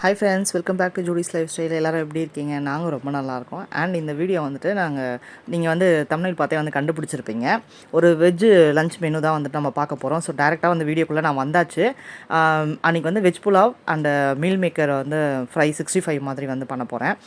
Hi friends, welcome back to Judy's lifestyle. எல்லோரும் எப்படி இருக்கீங்க? நாங்கள் ரொம்ப நல்லாயிருக்கோம். அண்ட் இந்த வீடியோ வந்துட்டு நீங்கள் வந்து தம்ப்நெயில் பார்த்தே வந்து கண்டுபிடிச்சிருப்பீங்க. ஒரு வெஜ்ஜு லஞ்ச் மெனு தான் வந்துட்டு நம்ம பார்க்க போகிறோம். ஸோ டேரெக்டாக வந்து வீடியோக்குள்ளே நான் வந்தாச்சு. அன்றைக்கி வந்து veg pulao and meal maker வந்து ஃப்ரை 65 மாதிரி வந்து பண்ண போகிறேன்.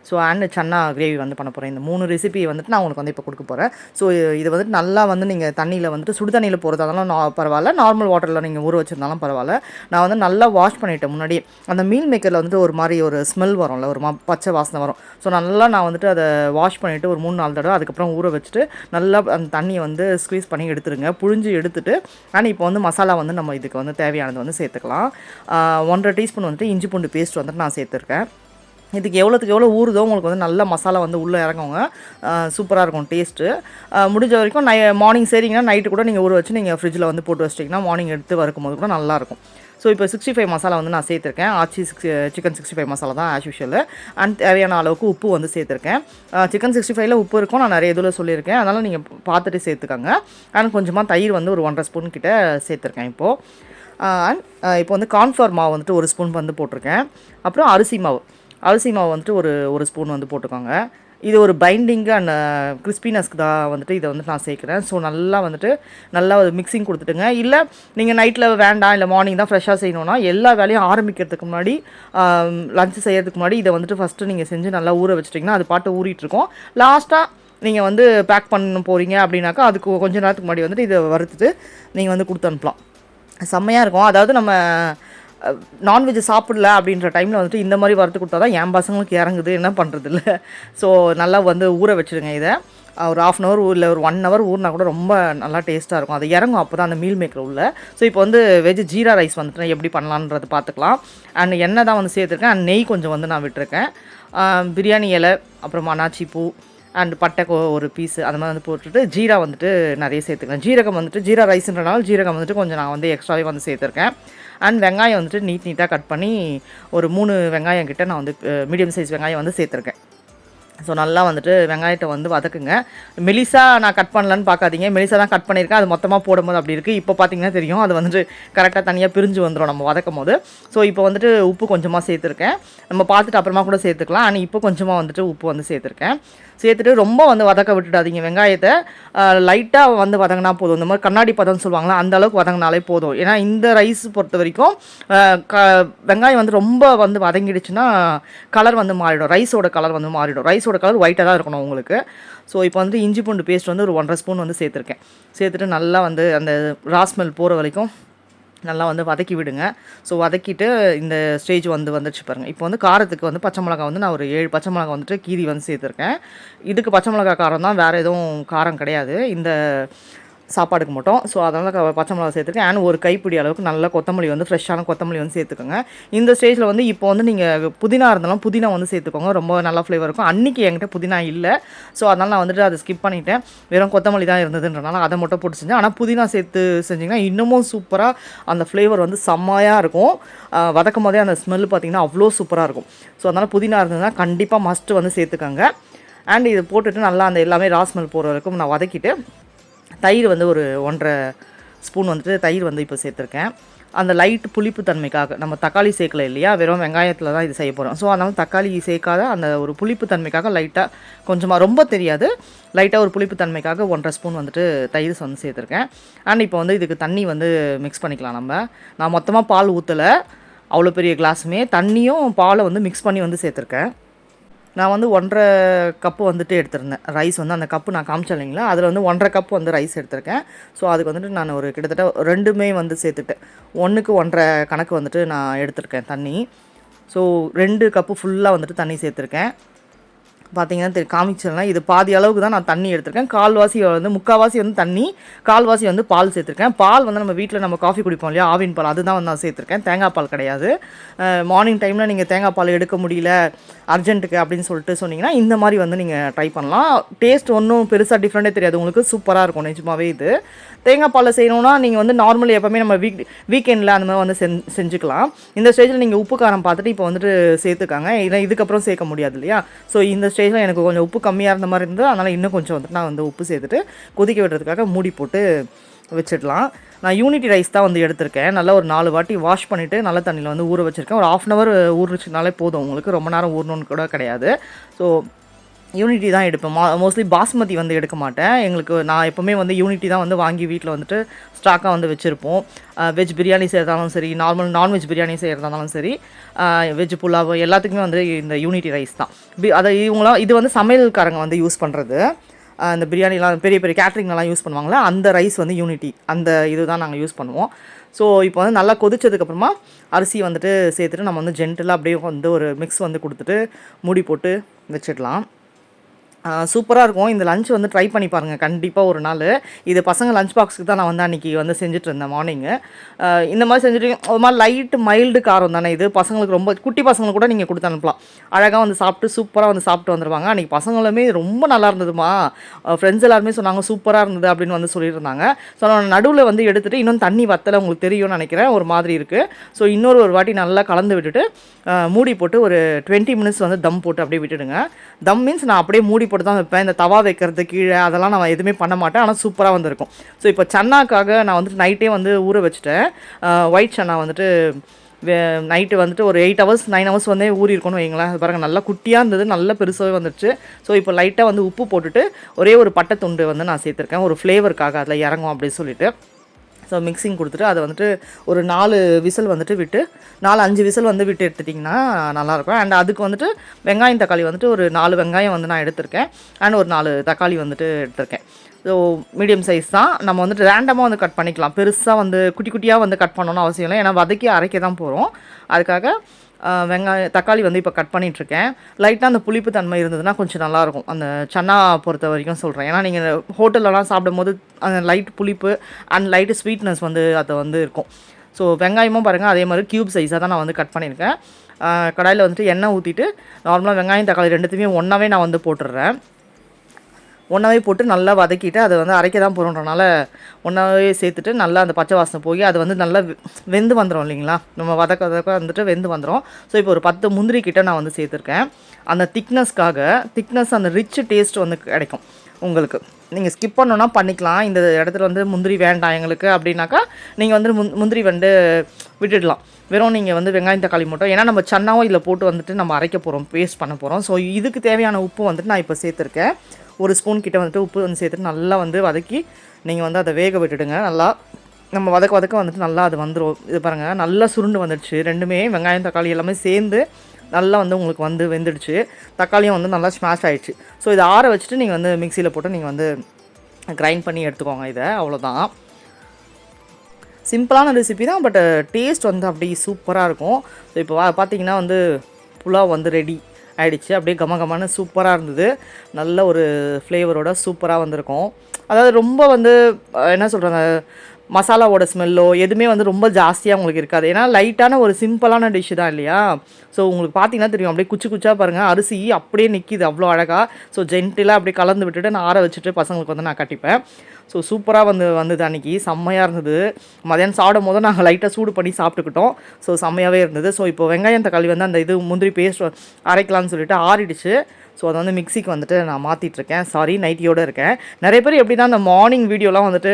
ஸோ அண்ட் சன்னா கிரேவி வந்து பண்ண போகிறேன். இந்த 3 ரெசிபி வந்துட்டு நான் உங்களுக்கு வந்து இப்போ கொடுக்க போகிறேன். ஸோ இது வந்துட்டு நல்லா வந்து நீங்கள் தண்ணியில் வந்துட்டு சுடு தண்ணியில் போகிறதாலும் பரவாயில்ல, நார்மல் வாட்டரில் நீங்கள் ஊற வச்சுருந்தாலும் பரவாயில்ல. நான் வந்து நல்லா வாஷ் பண்ணிவிட்டேன் முன்னாடி. அந்த மீல் மேக்கரில் வந்துட்டு ஒரு மாதிரி ஒரு ஸ்மெல் வரும்ல, ஒரு பச்சை வாசனை வரும். ஸோ நல்லா நான் வந்துட்டு அதை வாஷ் பண்ணிவிட்டு ஒரு 3-4 தடவை அதுக்கப்புறம் ஊற வச்சுட்டு நல்லா அந்த தண்ணியை வந்து ஸ்க்வீஸ் பண்ணி எடுத்துருங்க, புழிஞ்சு எடுத்துட்டு. அண்ட் இப்போ வந்து மசாலா வந்து நம்ம இதுக்கு வந்து தேவையானது வந்து சேர்த்துக்கலாம். 1.5 டீஸ்பூன் வந்துட்டு இஞ்சி பூண்டு பேஸ்ட் வந்துட்டு நான் சேர்த்துருக்கேன். இதுக்கு எவ்வளோத்துக்கு எவ்வளோ ஊறுதோ உங்களுக்கு வந்து நல்ல மசாலா வந்து உள்ளே இறங்குங்க, சூப்பராக இருக்கும் டேஸ்ட்டு. முடிஞ்ச வரைக்கும் மார்னிங் செய்கிறீங்கன்னா நைட்டு கூட நீங்கள் ஊற வச்சு நீங்கள் ஃப்ரிட்ஜில் வந்து போட்டு வச்சிட்டிங்கன்னா மார்னிங் எடுத்து வறுக்கும் போது கூட நல்லாயிருக்கும். ஸோ இப்போ 65 மசாலா வந்து நான் சேர்த்துருக்கேன். சிக்கன் 65 மசாலா தான் ஆஸ் யூஷுவல். அண்ட் தேவையான அளவுக்கு உப்பு வந்து சேர்த்துருக்கேன். சிக்கன் 65ல் உப்பு இருக்கும், நான் நிறைய இதில் சொல்லியிருக்கேன், அதனால் நீங்கள் பார்த்துட்டு சேர்த்துக்கோங்க. அண்ட் கொஞ்சமாக தயிர் வந்து ஒரு 1.5 ஸ்பூன் கிட்ட சேர்த்துருக்கேன் இப்போது. அண்ட் இப்போ வந்து கார்ன்ஃப்ளவர் மாவு வந்துட்டு 1 ஸ்பூன் வந்து போட்டிருக்கேன். அப்புறம் அரிசி மாவு வந்துட்டு ஒரு ஸ்பூன் வந்து போட்டுக்கோங்க. இது ஒரு பைண்டிங்கு அண்ட் கிறிஸ்பினஸ்க்கு தான் வந்துட்டு இதை வந்து நான் சேர்க்குறேன். ஸோ நல்லா ஒரு மிக்சிங் கொடுத்துட்டுங்க. இல்லை நீங்கள் நைட்டில் வேண்டாம், இல்லை மார்னிங் தான் ஃப்ரெஷ்ஷாக செய்யணுன்னா எல்லா வேலையும் ஆரம்பிக்கிறதுக்கு முன்னாடி, லஞ்ச் செய்கிறதுக்கு முன்னாடி இதை வந்துட்டு ஃபஸ்ட்டு நீங்கள் செஞ்சு நல்லா ஊற வச்சிட்டிங்கன்னா அது பாட்டு ஊறிட்டுருக்கோம். லாஸ்ட்டாக நீங்கள் வந்து பேக் பண்ண போகிறீங்க அப்படின்னாக்கா அதுக்கு கொஞ்சம் நேரத்துக்கு முன்னாடி வந்துட்டு இதை வறுத்துட்டு நீங்கள் வந்து கொடுத்து அனுப்பலாம். செம்மையாக இருக்கும். அதாவது நம்ம நான்வெஜ் சாப்பிடல அப்படின்ற டைமில் வந்துட்டு இந்த மாதிரி வறுத்து கொடுத்தா தான் என் பசங்களுக்கு இறங்குது, என்ன பண்ணுறது இல்லை. ஸோ நல்லா வந்து ஊற வச்சுருங்க. இதை ஒரு 1/2 hour இல்லை ஒரு 1 hour ஊறினா கூட ரொம்ப நல்லா டேஸ்ட்டாக இருக்கும். அது இறங்கும் அப்போ தான் அந்த மீல் மேக்கர் உள்ள. ஸோ இப்போ வந்து வெஜ் ஜீரா ரைஸ் வந்துட்டு எப்படி பண்ணலான்றது பார்த்துக்கலாம். அண்ட் எண்ணெய் தான் வந்து சேர்த்துருக்கேன். அண்ட் நெய் கொஞ்சம் வந்து நான் விட்டுருக்கேன். பிரியாணி இலை, அப்புறம் அன்னாச்சி பூ அண்ட் பட்டை ஒரு பீஸு அந்த மாதிரி வந்து போட்டுட்டு ஜீரா வந்துட்டு நிறைய சேர்த்துக்கிறேன். ஜீரகம் வந்துட்டு ஜீரா ரைஸ்ன்றனால ஜீரகம் வந்துட்டு கொஞ்சம் நான் வந்து எக்ஸ்ட்ராவே வந்து சேர்த்துருக்கேன். அண்ட் வெங்காயம் வந்துட்டு நீட்டாக கட் பண்ணி ஒரு 3 வெங்காயம் கிட்ட நான் வந்து மீடியம் சைஸ் வெங்காயம் வந்து சேர்த்துருக்கேன். ஸோ நல்லா வந்துட்டு வெங்காயத்தை வந்து வதக்குங்க. மெலிசா நான் கட் பண்ணலான்னு பார்க்காதீங்க, மெலிசா தான் கட் பண்ணியிருக்கேன். அது மொத்தமாக போடும்போது அப்படி இருக்குது. இப்போ பார்த்தீங்கன்னா தெரியும், அது வந்துட்டு கரெக்டாக தனியாக பிரிஞ்சு வந்துடும் நம்ம வதக்கும் போது. ஸோ இப்போ வந்துட்டு உப்பு கொஞ்சமாக சேர்த்துருக்கேன். நம்ம பார்த்துட்டு அப்புறமா கூட சேர்த்துக்கலாம். ஆனால் இப்போ கொஞ்சமாக வந்துட்டு உப்பு வந்து சேர்த்துட்டு ரொம்ப வந்து வதக்க விட்டுடாதீங்க. வெங்காயத்தை லைட்டாக வந்து வதங்கினா போதும். இந்த மாதிரி கண்ணாடி பதம்னு சொல்லுவாங்களா, அந்த அளவுக்கு வதங்கினாலே போதும். ஏன்னா இந்த ரைஸ் பொறுத்த வரைக்கும் வெங்காயம் வந்து ரொம்ப வந்து வதங்கிடுச்சுன்னா கலர் வந்து மாறிடும், ரைஸோட கலர் வந்து மாறிடும். ரைஸோட கலர் ஒயிட்டாக தான் இருக்கணும் உங்களுக்கு. ஸோ இப்போ வந்து இஞ்சி பூண்டு பேஸ்ட் வந்து ஒரு 1.5 ஸ்பூன் வந்து சேர்த்துட்டு நல்லா வந்து அந்த ராஸ்மெல் போகிற வரைக்கும் நல்லா வந்து வதக்கி விடுங்க. ஸோ வதக்கிட்டு இந்த ஸ்டேஜ் வந்துடுச்சு பாருங்கள். இப்போ வந்து காரத்துக்கு வந்து பச்சை மிளகா வந்து நான் ஒரு 7 பச்சை மிளகா வந்துட்டு கீரி வந்து சேர்த்துருக்கேன். இதுக்கு பச்சை மிளகா காரம் தான், வேறு எதுவும் காரம் கிடையாது இந்த சாப்பாடுக்கு மட்டும். ஸோ அதனால் பச்சை மிளகா சேர்த்துருக்கேன். அண்ட் ஒரு கைப்பிடி அளவுக்கு நல்ல கொத்தமல்லி வந்து ஃப்ரெஷ்ஷான கொத்தமல்லி வந்து சேர்த்துக்கோங்க. இந்த ஸ்டேஜில் வந்து இப்போ வந்து நீங்கள் புதினா இருந்தாலும் புதினா வந்து சேர்த்துக்கோங்க, ரொம்ப நல்லா ஃப்ளேவர் இருக்கும். அன்றைக்கி என்கிட்ட புதினா இல்லை, ஸோ அதனால் நான் வந்துட்டு அதை ஸ்கிப் பண்ணிவிட்டேன். வெறும் கொத்தமல்லி தான் இருந்ததுன்றனால அதை மட்டும் போட்டு செஞ்சேன். ஆனால் புதினா சேர்த்து செஞ்சிங்கன்னா இன்னமும் சூப்பராக அந்த ஃப்ளேவர் வந்து செம்மையாக இருக்கும். வதக்கும் போதே அந்த ஸ்மெல் பார்த்திங்கன்னா அவ்வளோ சூப்பராக இருக்கும். ஸோ அதனால் புதினா இருந்ததுன்னா கண்டிப்பாக மஸ்ட்டு வந்து சேர்த்துக்கோங்க. அண்ட் இது போட்டுட்டு நல்லா அந்த எல்லாமே ராஸ்மெல் போகிற வரைக்கும் நான் வதக்கிட்டு தயிர் வந்து ஒரு 1.5 ஸ்பூன் வந்துட்டு தயிர் வந்து இப்போ சேர்த்துருக்கேன். அந்த லைட் புளிப்பு தன்மைக்காக, நம்ம தக்காளி சேர்க்கல இல்லையா, வெறும் வெங்காயத்தில் தான் இது செய்ய போகிறோம். ஸோ அதனால் தக்காளி சேர்க்காத அந்த ஒரு புளிப்பு தன்மைக்காக லைட்டாக கொஞ்சமாக, ரொம்ப தெரியாது, லைட்டாக ஒரு புளிப்பு தன்மைக்காக 1.5 ஸ்பூன் வந்துட்டு தயிர் வந்து சேர்த்துருக்கேன். அண்ட் இப்போ வந்து இதுக்கு தண்ணி வந்து மிக்ஸ் பண்ணிக்கலாம். நான் மொத்தமாக பால் ஊற்றலை, அவ்வளோ பெரிய கிளாஸுமே தண்ணியும் பாலை வந்து மிக்ஸ் பண்ணி வந்து சேர்த்துருக்கேன். நான் வந்து 1.5 கப்பு வந்துட்டு எடுத்திருந்தேன் ரைஸ் வந்து, அந்த கப்பு நான் காமிச்சேன் இல்லைங்களா, அதில் வந்து 1.5 கப்பு வந்து ரைஸ் எடுத்திருக்கேன். ஸோ அதுக்கு வந்துட்டு நான் ஒரு கிட்டத்தட்ட 2மே வந்து சேர்த்துட்டேன். 1க்கு 1.5 கணக்கு வந்துட்டு நான் எடுத்திருக்கேன் தண்ணி. ஸோ 2 கப்பு ஃபுல்லாக வந்துட்டு தண்ணி சேர்த்துருக்கேன். பார்த்தீங்கன்னா காமிச்சிடலாம், இது பாதி அளவுக்கு தான் நான் தண்ணி எடுத்திருக்கேன். முக்கால்வாசி வந்து தண்ணி, கால்வாசி வந்து பால் சேர்த்துருக்கேன். பால் வந்து நம்ம வீட்டில் நம்ம காஃபி குடிப்போம் இல்லையா, ஆவின் பால், அதுதான் வந்து நான் சேர்த்துருக்கேன், தேங்காய் பால் கிடையாது. மார்னிங் டைமில் நீங்கள் தேங்காய் பால் எடுக்க முடியல அர்ஜென்ட்டுக்கு அப்படின்னு சொல்லிட்டு சொன்னீங்கன்னா இந்த மாதிரி வந்து நீங்கள் ட்ரை பண்ணலாம். டேஸ்ட் ஒன்றும் பெருசாக டிஃப்ரெண்ட்டே தெரியாது உங்களுக்கு, சூப்பராக இருக்கும் நிஜமாவே. இது தேங்காய் பாலில் செய்யணுன்னா நீங்கள் வந்து நார்மலி எப்போவுமே நம்ம வீக்கெண்டில் அந்த மாதிரி வந்து செஞ்சுக்கலாம். இந்த ஸ்டேஜில் நீங்கள் உப்பு காரம் பார்த்துட்டு இப்போ வந்துட்டு சேர்த்துக்காங்க, இல்லை இதுக்கப்புறம் சேர்க்க முடியாது இல்லையா. ஸோ இந்த ஸ்டேஜில் எனக்கு கொஞ்சம் உப்பு கம்மியாக இருந்த மாதிரி இருந்தது, அதனால் இன்னும் கொஞ்சம் வந்துட்டு நான் வந்து உப்பு சேர்த்துட்டு கொதிக்க விடுறதுக்காக மூடி போட்டு வச்சிடலாம். நான் யூனிட்டி ரைஸ் தான் வந்து எடுத்திருக்கேன். நல்லா ஒரு 4 வாட்டி வாஷ் பண்ணிவிட்டு நல்ல தண்ணியில் வந்து ஊற வச்சுருக்கேன். ஒரு 1/2 hour ஊறிச்சுனாலே போதும் உங்களுக்கு, ரொம்ப நேரம் ஊறணுன்னு கூட கிடையாது. ஸோ யூனிட்டி தான் எடுப்பேன். மோஸ்ட்லி பாஸ்மதி வந்து எடுக்க மாட்டேன். நான் எப்போவுமே வந்து யூனிட்டி தான் வந்து வாங்கி வீட்டில் வந்துட்டு ஸ்டாக்காக வந்து வச்சுருப்போம். வெஜ் பிரியாணி செய்கிறதாலும் சரி, நான்வெஜ் பிரியாணி செய்கிறதாலும் சரி, வெஜ் புலாவ் எல்லாத்துக்குமே வந்து இந்த யூனிட்டி ரைஸ் தான். இது வந்து சமையல்காரங்க வந்து யூஸ் பண்ணுறது. இந்த பிரியாணிலாம் பெரிய பெரிய கேட்ரிங்லாம் யூஸ் பண்ணுவாங்களே, அந்த ரைஸ் வந்து யூனிட்டி, அந்த இது தான் நாங்கள் யூஸ் பண்ணுவோம். ஸோ இப்போ வந்து நல்லா கொதிச்சதுக்கப்புறமா அரிசி வந்துட்டு சேர்த்துட்டு நம்ம வந்து ஜென்டலாக அப்படியே வந்து ஒரு மிக்ஸ் வந்து கொடுத்துட்டு மூடி போட்டு வச்சிடலாம். சூப்பராக இருக்கும். இந்த லஞ்ச் வந்து ட்ரை பண்ணி பாருங்கள் கண்டிப்பாக ஒரு நாள். இது பசங்க லஞ்ச் பாக்ஸுக்கு தான் நான் வந்து அன்றைக்கி வந்து செஞ்சுட்டு இருந்தேன் மார்னிங்கு. இந்த மாதிரி செஞ்சுட்டு ஒரு மாதிரி லைட்டு மைல்டு காரம் தானே இது. பசங்களுக்கு ரொம்ப குட்டி பசங்களுக்கு கூட நீங்கள் கொடுத்து அனுப்பலாம். அழகாக வந்து சாப்பிட்டு சூப்பராக வந்து சாப்பிட்டு வந்துடுவாங்க. அன்றைக்கி பசங்களுமே ரொம்ப நல்லா இருந்ததுமா, ஃப்ரெண்ட்ஸ் எல்லாருமே சொன்னாங்க சூப்பராக இருந்தது அப்படின்னு வந்து சொல்லியிருந்தாங்க. ஸோ நான் நடுவில் வந்து எடுத்துகிட்டு இன்னும் தண்ணி வத்தலை உங்களுக்கு தெரியும்னு நினைக்கிறேன், ஒரு மாதிரி இருக்குது. ஸோ ஒரு வாட்டி நல்லா கலந்து விட்டுட்டு மூடி போட்டு ஒரு 20 minutes வந்து தம் போட்டு அப்படியே விட்டுடுங்க. தம் மீன்ஸ் நான் அப்படியே மூடி போட்டு தான் வைப்பேன். இந்த தவா வைக்கிறது கீழே அதெல்லாம் நான் எதுவுமே பண்ண மாட்டேன். ஆனால் சூப்பராக வந்திருக்கும். ஸோ இப்போ சன்னாக்காக நான் வந்துட்டு நைட்டே வந்து ஊற வச்சுட்டேன். ஒயிட் சன்னா வந்துட்டு நைட்டு வந்துட்டு ஒரு 8 hours 9 hours வந்து ஊறி இருக்கணும்னு வைங்களேன். அது பாருங்கள் நல்லா குட்டியாக இருந்தது, நல்லா பெருசாகவே வந்துடுச்சு. ஸோ இப்போ லைட்டாக வந்து உப்பு போட்டுட்டு ஒரே ஒரு பட்டை துண்டு வந்து நான் சேர்த்துருக்கேன், ஒரு ஃப்ளேவருக்காக அதில் இறங்கும் அப்படின்னு சொல்லிட்டு. ஸோ மிக்சிங் கொடுத்துட்டு அதை வந்துட்டு ஒரு 4 விசில் வந்துட்டு விட்டு 4-5 விசில் வந்து விட்டு எடுத்துட்டிங்கன்னா நல்லாயிருக்கும். அண்ட் அதுக்கு வந்துட்டு வெங்காயம் தக்காளி வந்துட்டு ஒரு 4 வெங்காயம் வந்து நான் எடுத்திருக்கேன். அண்ட் ஒரு 4 தக்காளி வந்துட்டு எடுத்திருக்கேன். ஸோ மீடியம் சைஸ் தான். நம்ம வந்துட்டு ரேண்டமாக வந்து கட் பண்ணிக்கலாம். பெருசாக வந்து குட்டி குட்டியாக வந்து கட் பண்ணணும்னு அவசியம் இல்லை, ஏன்னா வதக்கி அரைக்க தான் போகிறோம். அதுக்காக தக்காளி வந்து இப்போ கட் பண்ணிகிட்ருக்கேன். லைட்டாக அந்த புளிப்பு தன்மை இருந்ததுன்னா கொஞ்சம் நல்லாயிருக்கும், அந்த சன்னா பொறுத்த வரைக்கும் சொல்கிறேன். ஏன்னா நீங்கள் ஹோட்டல்லலாம் சாப்பிடும்போது அந்த லைட் புளிப்பு அண்ட் லைட்டு ஸ்வீட்னஸ் வந்து அது வந்து இருக்கும். ஸோ வெங்காயமும் பாருங்கள் அதே மாதிரி க்யூப் சைஸாக தான் நான் வந்து கட் பண்ணியிருக்கேன். கடாயில் வந்துட்டு எண்ணெய் ஊற்றிட்டு நார்மலாக வெங்காயம் தக்காளி ரெண்டுத்தையுமே ஒன்றாவே நான் வந்து போட்டுடுறேன். ஒன்றாவே போட்டு நல்லா வதக்கிட்டு அதை வந்து அரைக்க தான் போகிறோன்றனால ஒன்றாவே சேர்த்துட்டு நல்லா அந்த பச்சை வாசனை போய் அது வந்து நல்லா வெந்து வந்துடும் இல்லைங்களா, நம்ம வதக்க வந்துட்டு வெந்து வந்துடும். ஸோ இப்போ ஒரு 10 முந்திரி கிட்ட நான் வந்து சேர்த்துருக்கேன். அந்த திக்னஸ் அந்த ரிச் டேஸ்ட் வந்து கிடைக்கும் உங்களுக்கு. நீங்கள் ஸ்கிப் பண்ணணுன்னா பண்ணிக்கலாம். இந்த இடத்துல வந்து முந்திரி வேண்டாம் எங்களுக்கு அப்படின்னாக்கா நீங்கள் வந்து முந்திரி வந்து விட்டுடலாம். வெறும் நீங்கள் வந்து வெங்காயம் தக்காளி மட்டும், ஏன்னா நம்ம சன்னாவும் இதில் போட்டு வந்துட்டு நம்ம அரைக்க போகிறோம், பேஸ்ட் பண்ண போகிறோம். ஸோ இதுக்கு தேவையான உப்பு வந்துட்டு நான் இப்போ சேர்த்துருக்கேன். ஒரு ஸ்பூன் கிட்ட வந்துட்டு உப்பு வந்து சேர்த்துட்டு நல்லா வந்து வதக்கி நீங்கள் வந்து அதை வேக விட்டுடுங்க. நல்லா நம்ம வதக்க வந்துட்டு நல்லா அது வந்துடும். இது பாருங்கள் நல்லா சுருண்டு வந்துடுச்சு. ரெண்டுமே வெங்காயம் தக்காளி எல்லாமே சேர்ந்து நல்லா வந்து உங்களுக்கு வந்து வெந்துடுச்சு. தக்காளியும் வந்து நல்லா ஸ்மாஷ் ஆகிடுச்சு. ஸோ இதை ஆற வச்சுட்டு நீங்கள் வந்து மிக்சியில் போட்டு நீங்கள் வந்து கிரைண்ட் பண்ணி எடுத்துக்கோங்க. இதை அவ்வளோதான், சிம்பிளான ரெசிபி தான், பட் டேஸ்ட் வந்து அப்படி சூப்பராக இருக்கும். ஸோ இப்போ பார்த்தீங்கன்னா வந்து புலாவ் வந்து ரெடி ஆகிடுச்சு. அப்படியே கமகமான சூப்பராக இருந்தது. நல்ல ஒரு ஃப்ளேவரோட சூப்பராக வந்திருக்கும். அதாவது ரொம்ப வந்து என்ன சொல்கிறாங்க, மசாலாவோட ஸ்மெல்லோ எதுவுமே வந்து ரொம்ப ஜாஸ்தியாக உங்களுக்கு இருக்காது. ஏன்னா லைட்டான ஒரு சிம்பிளான டிஷ்ஷு தான் இல்லையா. ஸோ உங்களுக்கு பார்த்தீங்கன்னா தெரியும், அப்படியே குச்சாக பாருங்கள் அரிசி அப்படியே நிற்கிது அவ்வளோ அழகாக. ஸோ ஜென்டிலாக அப்படியே கலந்து விட்டுட்டு நான் ஆற வச்சுட்டு பசங்களுக்கு வந்து நான் கட்டிப்பேன். ஸோ சூப்பராக வந்தது அன்றைக்கி, செம்மையாக இருந்தது. மதியானம் சாப்பிடும் போது நாங்கள் லைட்டாக சூடு பண்ணி சாப்பிட்டுக்கிட்டோம். ஸோ செம்மையாகவே இருந்தது. ஸோ இப்போ வெங்காயம் தக்காளி வந்து அந்த முந்திரி பேஸ்ட் அரைக்கலாம்னு சொல்லிட்டு ஆறிடுச்சு. ஸோ அதை வந்து மிக்சிக்கு வந்துட்டு நான் மாற்றிட்டுருக்கேன். சாரி, நைட்டியோடு இருக்கேன். நிறைய பேர் எப்படி தான் அந்த மார்னிங் வீடியோலாம் வந்துட்டு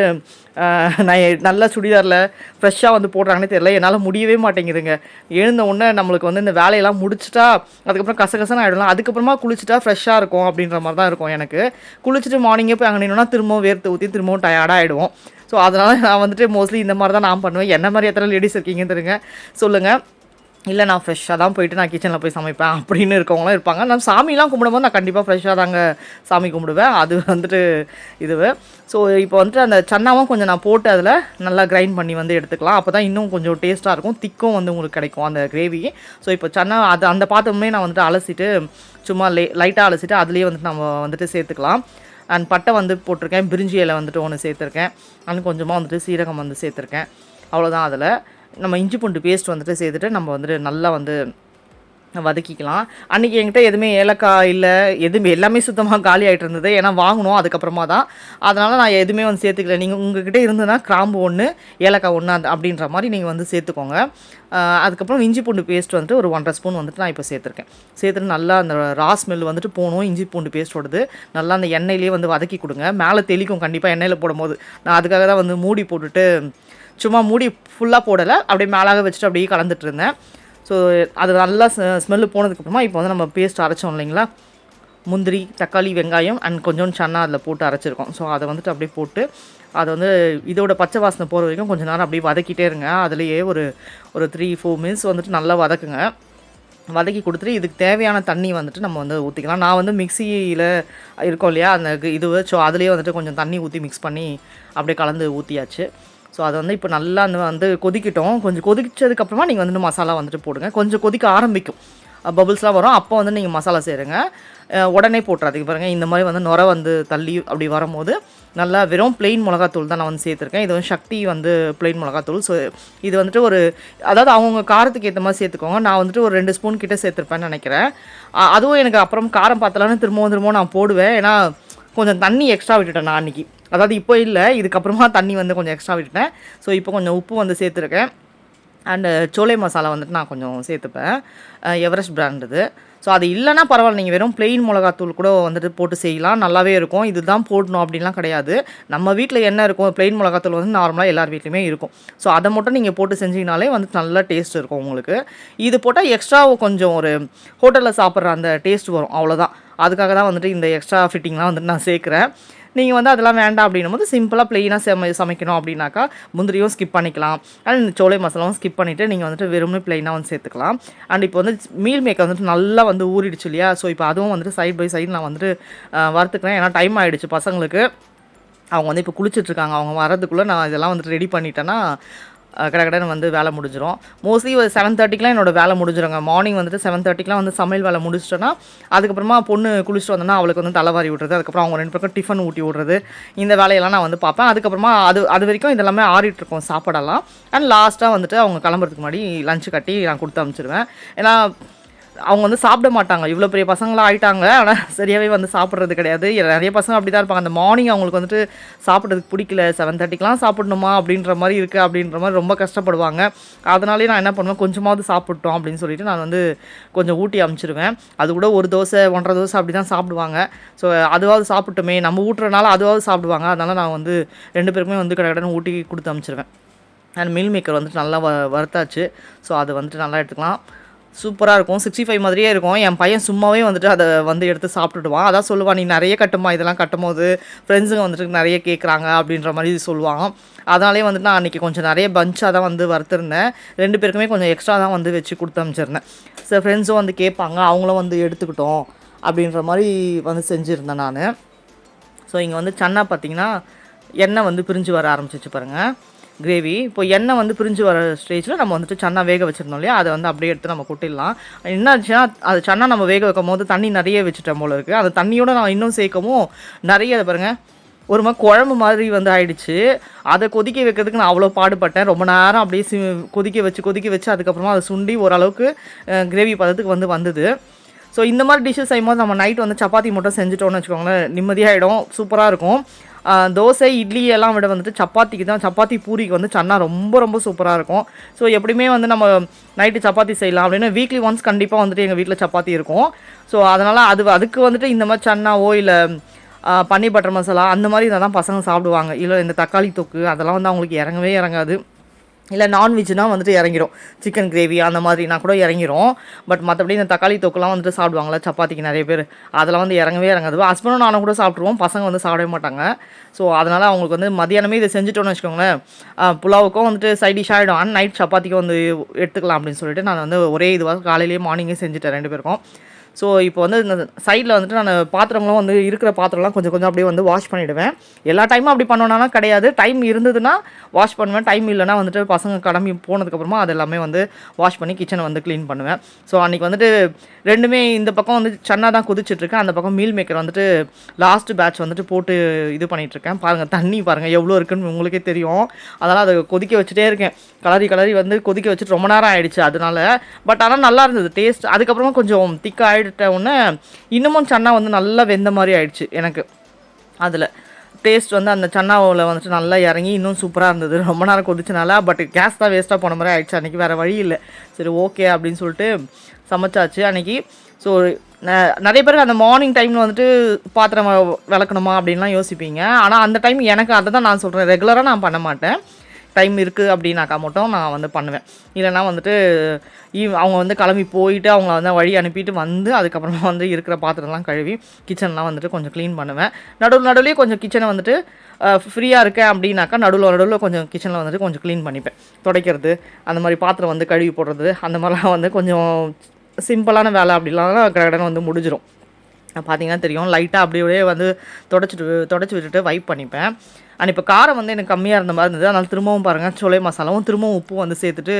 நான் நல்லா சுடிதாரில் ஃப்ரெஷ்ஷாக வந்து போடுறாங்கன்னே தெரியல. என்னால் முடியவே மாட்டேங்குதுங்க. எழுந்த உடனே நம்மளுக்கு வந்து இந்த வேலையெல்லாம் முடிச்சுட்டா அதுக்கப்புறம் கசகசன்னு ஆகிடலாம். அதுக்கப்புறமா குளிச்சுட்டா ஃப்ரெஷ்ஷாக இருக்கும் அப்படின்ற மாதிரி தான் இருக்கும் எனக்கு. குளிச்சுட்டு மார்னிங்கே போய் அங்கே நின்னோன்னா திரும்பவும் வேர்த்து ஊற்றி திரும்பவும் டயர்டாக ஆகிடுவோம். ஸோ அதனால் நான் வந்துட்டு மோஸ்ட்லி இந்த மாதிரி தான் நான் பண்ணுவேன். என்ன மாதிரி எத்தனை லேடிஸ் இருக்கீங்கன்னு தெரியுங்க சொல்லுங்கள். இல்லை நான் ஃப்ரெஷ்ஷாக தான் போயிட்டு நான் கிச்சனில் போய் சமைப்பேன் அப்படின்னு இருக்கவங்களாம் இருப்பாங்க. நான் சாமிலாம் கும்பிடும்போது நான் கண்டிப்பாக ஃப்ரெஷ்ஷாக தாங்க சாமி கும்பிடுவேன். அது வந்துட்டு ஸோ இப்போ வந்துட்டு அந்த சன்னாவும் கொஞ்சம் நான் போட்டு அதில் நல்லா கிரைண்ட் பண்ணி வந்து எடுத்துக்கலாம். அப்போ தான் இன்னும் கொஞ்சம் டேஸ்ட்டாக இருக்கும், திக்கும் வந்து உங்களுக்கு கிடைக்கும் அந்த கிரேவி. ஸோ இப்போ சன்னா அந்த பாத்திரமே நான் வந்துட்டு அலசிட்டு சும்மா லைட்டாக அலசிட்டு அதுலேயே வந்துட்டு நம்ம வந்துட்டு சேர்த்துக்கலாம். அண்ட் பட்டை வந்து போட்டிருக்கேன், பிரிஞ்சி இலை வந்துட்டு ஒன்று சேர்த்துருக்கேன், அண்ட் கொஞ்சமாக வந்துட்டு சீரகம் வந்து சேர்த்துருக்கேன். அவ்வளோதான். அதில் நம்ம இஞ்சி பூண்டு பேஸ்ட் வந்துட்டு சேர்த்துட்டு நம்ம வந்துட்டு நல்லா வந்து வதக்கிக்கலாம். அன்றைக்கி என்கிட்ட எதுவுமே ஏலக்காய் இல்லை, எதுவுமே எல்லாமே சுத்தமாக காலி ஆகிட்டு இருந்தது. ஏன்னா வாங்கணும் அதுக்கப்புறமா தான். அதனால் நான் எதுவுமே வந்து சேர்த்துக்கல. நீங்கள் உங்கள்கிட்ட இருந்ததுன்னா கிராம்பு 1 ஏலக்காய் 1 அப்படின்ற மாதிரி நீங்கள் வந்து சேர்த்துக்கோங்க. அதுக்கப்புறம் இஞ்சி பூண்டு பேஸ்ட் வந்துட்டு ஒரு 1.5 ஸ்பூன் வந்துட்டு நான் இப்போ சேர்த்துருக்கேன். சேர்த்துட்டு நல்லா அந்த ரா ஸ்மெல் வந்துட்டு போகணும். இஞ்சி பூண்டு பேஸ்ட்டோடது நல்லா அந்த எண்ணெயிலே வந்து வதக்கி கொடுங்க. மேலே தெளிக்கும் கண்டிப்பாக எண்ணெயில் போடும்போது. நான் அதுக்காக தான் வந்து மூடி போட்டுட்டு சும்மா மூடி ஃபுல்லாக போடலை, அப்படியே மேலாக வச்சுட்டு அப்படியே கலந்துட்டு இருந்தேன். ஸோ அது நல்லா ஸ்மெல்லு போனதுக்கப்புறமா இப்போ வந்து நம்ம பேஸ்ட் அரைச்சோம் இல்லைங்களா, முந்திரி, தக்காளி, வெங்காயம் அண்ட் கொஞ்சோண்டு சன்னா அதில் போட்டு அரைச்சிருக்கோம். ஸோ அதை வந்துட்டு அப்படியே போட்டு அதை வந்து இதோட பச்சை வாசனை போகிற வரைக்கும் கொஞ்சம் நேரம் அப்படியே வதக்கிட்டே இருங்க. அதுலேயே ஒரு 3-4 மினிட்ஸ் வந்துட்டு நல்லா வதக்குங்க. வதக்கி கொடுத்துட்டு இதுக்கு தேவையான தண்ணி வந்துட்டு நம்ம வந்து ஊற்றிக்கலாம். நான் வந்து மிக்சியில் இருக்கோம் இல்லையா அந்த ஸோ அதுலேயே வந்துட்டு கொஞ்சம் தண்ணி ஊற்றி மிக்ஸ் பண்ணி அப்படியே கலந்து ஊற்றியாச்சு. ஸோ அதை வந்து இப்போ நல்லா வந்து கொதிக்கிட்டோம். கொஞ்சம் கொதிச்சதுக்கப்புறமா நீங்கள் வந்துட்டு மசாலா வந்துட்டு போடுங்க. கொஞ்சம் கொதிக்க ஆரம்பிக்கும், பபுள்ஸ்லாம் வரும். அப்போ வந்து நீங்கள் மசாலா சேருங்க. உடனே போட்டுறாதீங்க. பாருங்கள், இந்த மாதிரி வந்து நுரை வந்து தள்ளி அப்படி வரும்போது நல்லா வெறும் பிளெயின் மிளகாத்தூள் தான் நான் வந்து சேர்த்துருக்கேன். இது வந்து சக்தி வந்து பிளெயின் மிளகாத்தூள். ஸோ இது வந்துட்டு அதாவது அவங்கவுங்க காரத்துக்கு ஏற்ற மாதிரி சேர்த்துக்கோங்க. நான் வந்துட்டு ஒரு 2 ஸ்பூன் கிட்டே சேர்த்துருப்பேன்னு நினைக்கிறேன். அதுவும் எனக்கு அப்புறம் காரம் பார்த்தலான்னு திரும்பவும் நான் போடுவேன். ஏன்னா கொஞ்சம் தண்ணி எக்ஸ்ட்ரா விட்டுட்டேன் நான் அன்றைக்கி. அதாவது இப்போ இல்லை, இதுக்கப்புறமா தண்ணி வந்து கொஞ்சம் எக்ஸ்ட்ரா விட்டுட்டேன். ஸோ இப்போ கொஞ்சம் உப்பு வந்து சேர்த்துருக்கேன். அண்டு சோலை மசாலா வந்துட்டு நான் கொஞ்சம் சேர்த்துப்பேன், எவரெஸ்ட் பிராண்டுது. ஸோ அது இல்லைனா பரவாயில்ல, நீங்கள் வெறும் பிளெயின் மிளகாத்தூள் கூட வந்துட்டு போட்டு செய்யலாம், நல்லாவே இருக்கும். இதுதான் போடணும் அப்படின்லாம் கிடையாது. நம்ம வீட்டில் என்ன இருக்கும், பிளெயின் மிளகாத்தூள் வந்து நார்மலாக எல்லார் வீட்லையுமே இருக்கும். ஸோ அதை மட்டும் நீங்கள் போட்டு செஞ்சிங்கனாலே வந்துட்டு நல்லா டேஸ்ட் இருக்கும் உங்களுக்கு. இது போட்டால் எக்ஸ்ட்ரா கொஞ்சம் ஒரு ஹோட்டலில் சாப்பிட்ற அந்த டேஸ்ட் வரும், அவ்வளோதான். அதுக்காக தான் வந்துட்டு இந்த எக்ஸ்ட்ரா ஃபிட்டிங்லாம் வந்துட்டு நான் சேர்க்குறேன். நீங்கள் வந்து அதெல்லாம் வேண்டாம் அப்படின்னும் போது சிம்பிளாக ப்ளெயினாக சமைக்கணும் அப்படின்னாக்கா முந்திரியும் ஸ்கிப் பண்ணிக்கலாம். அண்ட் இந்த சோலை மசாலாவும் ஸ்கிப் பண்ணிவிட்டு நீங்கள் வந்துட்டு வெறும்னே ப்ளெயினாக வந்து சேர்த்துக்கலாம். அண்ட் இப்போ வந்து மீல் மேக்கர் வந்துட்டு நல்லா வந்து ஊறிடுச்சு இல்லையா, ஸோ இப்போ அதுவும் வந்துட்டு சைட் பை சைடு நான் வந்துட்டு வறுத்துக்கிறேன். ஏன்னா டைம் ஆகிடுச்சு பசங்களுக்கு. அவங்க வந்து இப்போ குளிச்சிட்ருக்காங்க. அவங்க வரதுக்குள்ளே நான் இதெல்லாம் வந்துட்டு ரெடி பண்ணிட்டேன்னா கடைன்னு வந்து வேலை முடிஞ்சிடும். மோஸ்ட்லி ஒரு 7:30க்குலாம் என்னோடய வேலை முடிஞ்சிடுங்க. மார்னிங் வந்துட்டு 7:30க்குலாம் வந்து சமையல் வேலை முடிச்சிட்டோன்னா அதுக்கப்புறமா பொண்ணு குளிச்சுட்டு வந்தோன்னா அவளுக்கு வந்து தலைவாரி விட்றது, அதுக்கப்புறம் அவங்க 2 பேருக்கும் டிஃபன் ஊட்டி விட்றது, இந்த வேலையெல்லாம் நான் வந்து பார்ப்பேன். அதுக்கப்புறமா அது வரைக்கும் இதெல்லாமே ஆறிட்டுருக்கோம் சாப்பாடெல்லாம். அண்ட் லாஸ்ட்டாக வந்துட்டு அவங்க கிளம்புறதுக்கு முன்னாடி லஞ்சு கட்டி நான் கொடுத்து அனுப்பிச்சிடுவேன். ஏன்னா அவங்க வந்து சாப்பிட மாட்டாங்க, இவ்வளோ பெரிய பசங்களாக ஆகிட்டாங்க, ஆனால் சரியாகவே வந்து சாப்பிட்றது கிடையாது. நிறைய பசங்க அப்படி தான் இருப்பாங்க. அந்த மார்னிங் அவங்களுக்கு வந்துட்டு சாப்பிட்றதுக்கு பிடிக்கல, 7:30க்குலாம் சாப்பிடணுமா அப்படின்ற மாதிரி இருக்குது, அப்படின்ற மாதிரி ரொம்ப கஷ்டப்படுவாங்க. அதனாலே நான் என்ன பண்ணுவேன், கொஞ்சமாவது சாப்பிட்டோம் அப்படின்னு சொல்லிட்டு நான் வந்து கொஞ்சம் ஊட்டி அனுப்பிச்சிடுவேன். அது கூட ஒரு தோசை 1.5 தோசை அப்படி தான் சாப்பிடுவாங்க. ஸோ அதுவாவது சாப்பிட்டுமே, நம்ம ஊட்டுறனால அதுவாவது சாப்பிடுவாங்க. அதனால் நான் வந்து 2 பேருக்குமே வந்து கடைன்னு ஊட்டி கொடுத்து அனுப்பிச்சிடுவேன். அண்ட் மீல் மேக்கர் வந்துட்டு நல்லா வறுத்தாச்சு. ஸோ அதை வந்துட்டு நல்லா எடுத்துக்கலாம். சூப்பராக இருக்கும், 65 மாதிரியே இருக்கும். என் பையன் சும்மாவே வந்துட்டு அதை வந்து எடுத்து சாப்பிட்டுடுவான். அதான் சொல்லுவான், நீ நிறைய கட்டுமா, இதெல்லாம் கட்டும்போது ஃப்ரெண்ட்ஸுங்க வந்துட்டு நிறைய கேட்குறாங்க அப்படின்ற மாதிரி சொல்லுவான். அதனாலே வந்துட்டு நான் அன்றைக்கி கொஞ்சம் நிறைய பஞ்சாக தான் வந்து வறுத்துருந்தேன். 2 பேருக்குமே கொஞ்சம் எக்ஸ்ட்ரா தான் வந்து வச்சு கொடுத்து அனுப்பிச்சிருந்தேன். சில ஃப்ரெண்ட்ஸும் வந்து கேட்பாங்க, அவங்களும் வந்து எடுத்துக்கிட்டோம் அப்படின்ற மாதிரி வந்து செஞ்சுருந்தேன் நான். ஸோ இங்கே வந்து சன்னா பார்த்திங்கன்னா எண்ணெய் வந்து பிரிஞ்சு வர ஆரம்பிச்சிச்சு பாருங்கள், கிரேவி. இப்போ எண்ணெய் வந்து பிரிஞ்சு வர ஸ்டேஜில் நம்ம வந்துட்டு சன்னா வேக வச்சுருந்தோம் இல்லையா, அதை வந்து அப்படியே எடுத்து நம்ம கொட்டிடலாம். என்ன ஆச்சுன்னா, அது சன்னா நம்ம வேக வைக்கும் போது தண்ணி நிறைய வச்சுட்டோம் போல இருக்குது. அந்த தண்ணியோடு நான் இன்னும் சேர்க்கவும் நிறைய பாருங்கள் ஒரு மாதிரி குழம்பு மாதிரி வந்து ஆயிடுச்சு. அதை கொதிக்க வைக்கிறதுக்கு நான் அவ்வளோ பாடுபட்டேன். ரொம்ப நேரம் அப்படியே கொதிக்க வச்சு அதுக்கப்புறமா அதை சுண்டி ஓரளவுக்கு கிரேவி பதத்துக்கு வந்தது. ஸோ இந்த மாதிரி டிஷ்ஷஸ் செய்யும்போது நம்ம நைட் வந்து சப்பாத்தி மட்டும் செஞ்சுட்டோன்னு வச்சுக்கோங்களேன், நிம்மதியாகிடும், சூப்பராக இருக்கும். தோசை இட்லி எல்லாம் விட வந்துட்டு சப்பாத்தி பூரிக்கு வந்து சன்னா ரொம்ப ரொம்ப சூப்பராக இருக்கும். ஸோ எப்படியுமே வந்து நம்ம நைட்டு சப்பாத்தி செய்யலாம் அப்படின்னு வீக்லி ஒன்ஸ் கண்டிப்பாக வந்துட்டு எங்கள் வீட்டில் சப்பாத்தி இருக்கும். ஸோ அதனால் அதுக்கு வந்துட்டு இந்த மாதிரி சன்னாவோ இல்லை பன்னீர் பட்டர் மசாலா அந்த மாதிரி இதை தான் பசங்க சாப்பிடுவாங்க. இல்லை இந்த தக்காளி தொக்கு அதெல்லாம் வந்து அவங்களுக்கு இறங்கவே இறங்காது. இல்லை நான்வெஜ்னால் வந்துட்டு இறங்கிடும், சிக்கன் கிரேவி அந்த மாதிரினா கூட இறங்கிடும். பட் மற்றபடி இந்த தக்காளி தொக்குலாம் வந்துட்டு சாப்பிடுவாங்களா சப்பாத்திக்கு நிறைய பேர், அதெல்லாம் வந்து இறங்கவே இறங்காது. ஹஸ்பண்டும் நானும் கூட சாப்பிட்ருவோம், பசங்க வந்து சாப்பிடவே மாட்டாங்க. ஸோ அதனால் அவங்களுக்கு வந்து மதியானமே இதை செஞ்சுட்டோன்னு வச்சுக்கோங்களேன், புலாவுக்கும் வந்துட்டு சைட் டிஷ் ஆகிடும். அண்ட் நைட் சப்பாத்திக்கும் வந்து எடுத்துக்கலாம் அப்படின்னு சொல்லிட்டு நான் வந்து ஒரே இதுவாக காலையிலேயே மார்னிங்கே செஞ்சுட்டேன் 2 பேருக்கும். ஸோ இப்போ வந்து இந்த சைடில் வந்துட்டு நான் பாத்திரங்களும் வந்து இருக்கிற பாத்திரம்லாம் கொஞ்சம் கொஞ்சம் அப்படியே வந்து வாஷ் பண்ணிவிடுவேன். எல்லா டைமும் அப்படி பண்ணணும்னா கிடையாது. டைம் இருந்ததுன்னா வாஷ் பண்ணுவேன். டைம் இல்லைனா வந்துட்டு பசங்க கிளம்பி போனதுக்கப்புறமா அது எல்லாமே வந்து வாஷ் பண்ணி கிச்சனை வந்து க்ளீன் பண்ணுவேன். ஸோ அன்றைக்கி வந்துட்டு ரெண்டுமே இந்த பக்கம் வந்து சன்னா தான் கொதிச்சிட்ருக்கேன். அந்த பக்கம் மீல் மேக்கர் வந்துட்டு லாஸ்ட் பேட்ச் வந்துட்டு போட்டு இது பண்ணிகிட்ருக்கேன். பாருங்கள் தண்ணி பாருங்கள் எவ்வளோ இருக்குன்னு உங்களுக்கே தெரியும். அதெல்லாம் அதை கொதிக்க வச்சுட்டே இருக்கேன். கலரி வந்து கொதிக்க வச்சுட்டு ரொம்ப நேரம் ஆகிடுச்சு அதனால். பட் ஆனால் நல்லா இருந்தது டேஸ்ட். அதுக்கப்புறமா கொஞ்சம் திக்காக ஆகிட்ட உடனே இன்னமும் சன்னா வந்து நல்லா வெந்த மாதிரி ஆயிடுச்சு எனக்கு. அதில் டேஸ்ட் வந்து அந்த சன்னாவில் வந்துட்டு நல்லா இறங்கி இன்னும் சூப்பராக இருந்தது. ரொம்ப நேரம் கொதிச்சனால. பட் கேஸ் தான் வேஸ்ட்டாக போன மாதிரி ஆயிடுச்சு அன்றைக்கி. வேறு வழி இல்லை. சரி ஓகே அப்படின்னு சொல்லிட்டு சமைச்சாச்சு அன்றைக்கி. ஸோ நிறைய பேருக்கு அந்த மார்னிங் டைமில் வந்துட்டு பாத்திரம் விளக்கணுமா அப்படின்லாம் யோசிப்பீங்க. ஆனால் அந்த டைம் எனக்கு அதை தான் நான் சொல்கிறேன். ரெகுலராக நான் பண்ண மாட்டேன். டைம் இருக்குது அப்படின்னாக்கா மட்டும் நான் வந்து பண்ணுவேன். இல்லைனா வந்துட்டு அவங்க வந்து கிளம்பி போயிட்டு அவங்கள வந்து வழி அனுப்பிட்டு வந்து அதுக்கப்புறமா வந்து இருக்கிற பாத்திரம்லாம் கழுவி கிச்சன்லாம் வந்துட்டு கொஞ்சம் க்ளீன் பண்ணுவேன். நடுவுலேயே கொஞ்சம் கிச்சனை வந்துட்டு ஃப்ரீயாக இருக்கேன் அப்படின்னாக்கா நடுவில் கொஞ்சம் கிச்சனில் வந்துட்டு கொஞ்சம் க்ளீன் பண்ணிப்பேன். துடைக்கிறது அந்த மாதிரி பாத்திரம் வந்து கழுவி போடுறது அந்த மாதிரிலாம் வந்து கொஞ்சம் சிம்பிளான வேலை அப்படிலாம் கடகடன்னு வந்து முடிஞ்சிடும். பார்த்திங்கன்னா தெரியும். லைட்டாக அப்படியே வந்து தொடச்சி விட்டுட்டு வைப் பண்ணிப்பேன். அண்ட் இப்போ காரம் வந்து எனக்கு கம்மியாக இருந்த மாதிரி இருந்தது. அதனால் திரும்பவும் பாருங்கள் சோலை மசாலாவும் திரும்பவும் உப்பும் வந்து சேர்த்துட்டு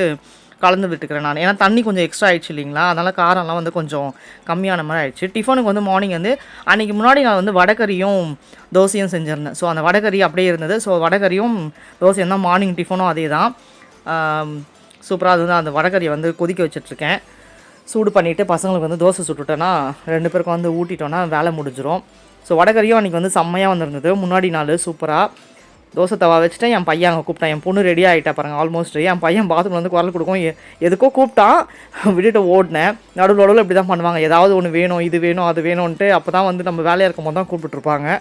கலந்து விட்டுக்கிறேன் நான். ஏன்னா தண்ணி கொஞ்சம் எக்ஸ்ட்ரா ஆகிடுச்சு இல்லைங்களா. அதனால் காரம்லாம் வந்து கொஞ்சம் கம்மியான மாதிரி ஆகிடுச்சு. டிஃபனுக்கு வந்து மார்னிங் வந்து அன்றைக்கி முன்னாடி நான் வந்து வடைக்கறியும் தோசையும் செஞ்சுருந்தேன். ஸோ அந்த வடைக்கறி அப்படியே இருந்தது. ஸோ வடைக்கறியும் தோசையும் தான் மார்னிங் டிஃபனும் அதே தான். சூப்பராக அது வந்து அந்த வடைக்கறியை வந்து கொதிக்க வச்சிட்ருக்கேன். சூடு பண்ணிவிட்டு பசங்களுக்கு வந்து தோசை சுட்டுட்டேன்னா 2 பேருக்கும் வந்து ஊட்டிட்டோன்னா வேலை முடிஞ்சிடும். ஸோ வடைக்கறியும் அன்றைக்கி வந்து செம்மையாக வந்துருந்தது. முன்னாடி நாள் சூப்பராக தோசை தவா வச்சுட்டு என் பையன் அங்கே கூப்பிட்டான். என் பொண்ணு ரெடி ஆகிட்டா பாருங்கள் ஆல்மோஸ்ட். என் பையன் பாத்ரூமில் வந்து குரல் கொடுக்கும். எதுக்கோ கூப்பிட்டான், விட்டுட்டு ஓடினேன். நடுவில் இப்படி தான் பண்ணுவாங்க. ஏதாவது ஒன்று வேணும், இது வேணும், அது வேணும்ன்ட்டு. அப்போ தான் வந்து நம்ம வேலையாக இருக்கும் போது தான் கூப்பிட்டுருப்பாங்க.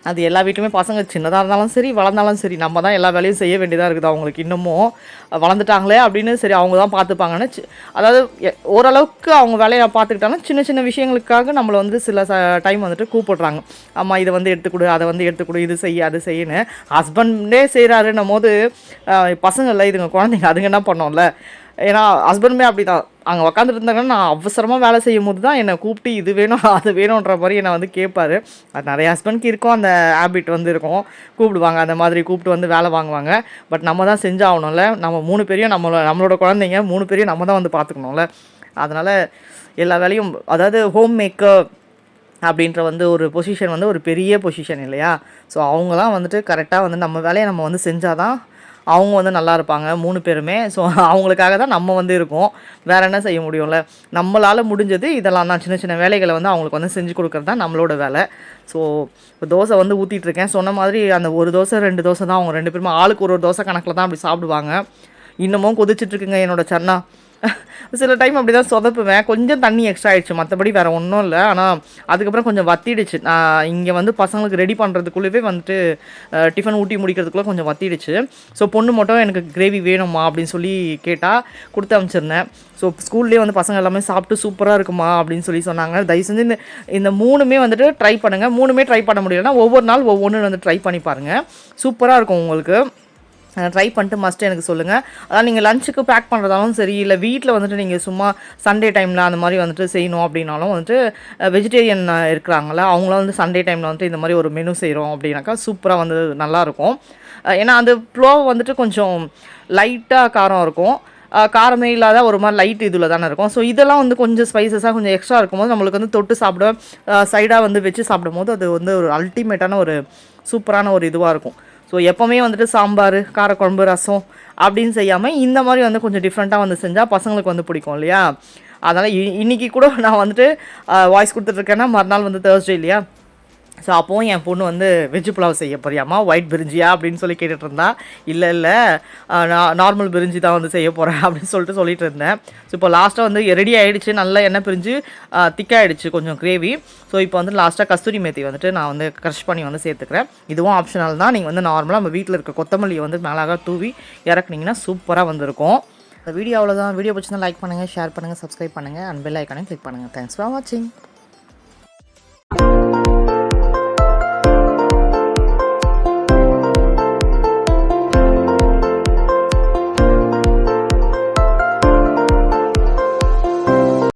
அது எல்லா வீட்டுமே பசங்க சின்னதாக இருந்தாலும் சரி வளர்ந்தாலும் சரி நம்ம தான் எல்லா வேலையும் செய்ய வேண்டியதாக இருக்குது. அவங்களுக்கு இன்னமும் வளர்ந்துட்டாங்களே அப்படின்னு சரி அவங்க தான் பார்த்துப்பாங்கன்னு அதாவது ஓரளவுக்கு அவங்க வேலையை பார்த்துக்கிட்டாலும் சின்ன சின்ன விஷயங்களுக்காக நம்மளை வந்து சில டைம் வந்துட்டு கூப்பிடுறாங்க. அம்மா இதை வந்து எடுத்துக்கொடு, அதை வந்து எடுத்துக்கொடு, இது செய்ய அது செய்யன்னு. ஹஸ்பண்டே செய்கிறாருன்னும் போது பசங்க இல்லை இதுங்க குழந்தைங்க அதுங்க என்ன பண்ணோம்ல. ஏன்னா ஹஸ்பண்டுமே அப்படி தான் அங்கே உக்காந்துட்டு இருந்தாங்கன்னா நான் அவசரமாக வேலை செய்யும் போது தான் என்னை கூப்பிட்டு இது வேணும் அது வேணுன்ற மாதிரி என்னை வந்து கேட்பார். அது நிறைய ஹஸ்பண்ட்க்கு இருக்கும் அந்த ஹேபிட் வந்து இருக்கும். கூப்பிடுவாங்க அந்த மாதிரி கூப்பிட்டு வந்து வேலை வாங்குவாங்க. பட் நம்ம தான் செஞ்சாகணும்ல. நம்ம 3 பேரையும் நம்மளோட குழந்தைங்க 3 பேரையும் நம்ம தான் வந்து பார்த்துக்கணும்ல. அதனால் எல்லா வேலையும் அதாவது ஹோம் மேக்கர் அப்படின்ற வந்து ஒரு பொசிஷன் வந்து ஒரு பெரிய பொசிஷன் இல்லையா. ஸோ அவங்க தான் வந்துட்டு கரெக்டாக வந்து நம்ம வேலையை நம்ம வந்து செஞ்சால் தான் அவங்க வந்து நல்லா இருப்பாங்க 3 பேருமே. ஸோ அவங்களுக்காக தான் நம்ம வந்து இருக்கோம். வேறு என்ன செய்ய முடியும்ல. நம்மளால் முடிஞ்சது இதெல்லாம் தான். சின்ன சின்ன வேலைகளை வந்து அவங்களுக்கு வந்து செஞ்சு கொடுக்குறது தான் நம்மளோட வேலை. ஸோ இப்போ தோசை வந்து ஊற்றிட்டுருக்கேன். சொன்ன மாதிரி அந்த ஒரு தோசை 2 தோசை தான் அவங்க 2 பேருமே ஆளுக்கு ஒரு தோசை கணக்கில் தான் அப்படி சாப்பிடுவாங்க. இன்னமும் கொதிச்சிட்ருக்குங்க என்னோடய சன்னா. சில டைம் அப்படி தான் சொதப்புவேன். கொஞ்சம் தண்ணி எக்ஸ்ட்ரா ஆகிடுச்சு, மற்றபடி வேறு ஒன்றும் இல்லை. ஆனால் அதுக்கப்புறம் கொஞ்சம் வத்திடுச்சு. நான் இங்கே வந்து பசங்களுக்கு ரெடி பண்ணுறதுக்குள்ளே வந்துட்டு டிஃபன் ஊட்டி முடிக்கிறதுக்குள்ளே கொஞ்சம் வத்திடுச்சு. ஸோ பொண்ணு மட்டும் எனக்கு கிரேவி வேணுமா அப்படின்னு சொல்லி கேட்டால் கொடுத்து அனுப்பிச்சிருந்தேன். ஸோ ஸ்கூல்லேயே வந்து பசங்க எல்லாமே சாப்பிட்டு சூப்பராக இருக்குமா அப்படின்னு சொல்லி சொன்னாங்க. தயவு செஞ்சு இந்த 3மே வந்துட்டு ட்ரை பண்ணுங்கள். 3மே ட்ரை பண்ண முடியலன்னா ஒவ்வொரு நாள் ஒவ்வொன்று வந்து ட்ரை பண்ணி பாருங்கள். சூப்பராக இருக்கும் உங்களுக்கு. ட்ரை பண்ணிட்டு மஸ்ட்டு எனக்கு சொல்லுங்கள். அதான் நீங்கள் லஞ்சுக்கு பேக் பண்ணுறதாலும் சரி, இல்லை வீட்டில் வந்துட்டு நீங்கள் சும்மா சண்டே டைமில் அந்த மாதிரி வந்துட்டு செய்யணும் அப்படின்னாலும் வந்துட்டு வெஜிடேரியன் இருக்கிறாங்கள அவங்களாம் வந்து சண்டே டைமில் வந்துட்டு இந்த மாதிரி ஒரு மெனு செய்கிறோம் அப்படின்னாக்கா சூப்பராக வந்து நல்லாயிருக்கும். ஏன்னா அந்த ப்ளோவ் வந்துட்டு கொஞ்சம் லைட்டாக காரம் இருக்கும். காரமே இல்லாத ஒரு மாதிரி லைட் இதில் தானே இருக்கும். ஸோ இதெல்லாம் வந்து கொஞ்சம் ஸ்பைசஸாக கொஞ்சம் எக்ஸ்ட்ரா இருக்கும்போது நம்மளுக்கு வந்து தொட்டு சாப்பிட சைடாக வந்து வச்சு சாப்பிடும் போது அது வந்து ஒரு அல்டிமேட்டான ஒரு சூப்பரான ஒரு இதுவாக இருக்கும். ஸோ எப்போவுமே வந்துட்டு சாம்பார், காரக்குழம்பு, ரசம் அப்படின்னு செய்யாமல் இந்த மாதிரி வந்து கொஞ்சம் டிஃப்ரெண்ட்டாக வந்து செஞ்சால் பசங்களுக்கு வந்து பிடிக்கும் இல்லையா. அதனால் இன்றைக்கி கூட நான் வந்துட்டு வாய்ஸ் கொடுத்துட்ருக்கேன்னா மறுநாள் வந்து தேர்ஸ்டே இல்லையா. ஸோ அப்போவும் என் பொண்ணு வந்து வெஜ்ஜு புலாவ் செய்ய போறியாம்மா, ஒயிட் பிரிஞ்சியா அப்படின்னு சொல்லி கேட்டுட்டு இருந்தா. இல்லை நான் நார்மல் பிரிஞ்சி தான் வந்து செய்ய போகிறேன் அப்படின்னு சொல்லிட்டு இருந்தேன். ஸோ இப்போ லாஸ்ட்டாக வந்து ரெடி ஆகிடுச்சு. நல்லா எண்ணெய் பிரிஞ்சு திக்காகிடுச்சு கொஞ்சம் கிரேவி. ஸோ இப்போ வந்து லாஸ்ட்டாக கஸ்தூரி மேத்தி வந்துட்டு நான் வந்து க்ரஷ் பண்ணி வந்து சேர்த்துக்கிறேன். இதுவும் ஆப்ஷனல் தான். நீங்கள் வந்து நார்மலாக நம்ம வீட்டில் இருக்க கொத்தமல்லியை வந்து மேலாக தூவி இறக்குனீங்கன்னா சூப்பராக வந்திருக்கும். இந்த வீடியோ அவ்வளோதான். வீடியோ பிடிச்சிருந்தா லைக் பண்ணுங்கள், ஷேர் பண்ணுங்கள், சப்ஸ்கிரைப் பண்ணுங்கள், அண்ட் பெல் ஐக்கானையும் கிளிக் பண்ணுங்கள். தேங்க்ஸ் ஃபார் வாட்சிங்.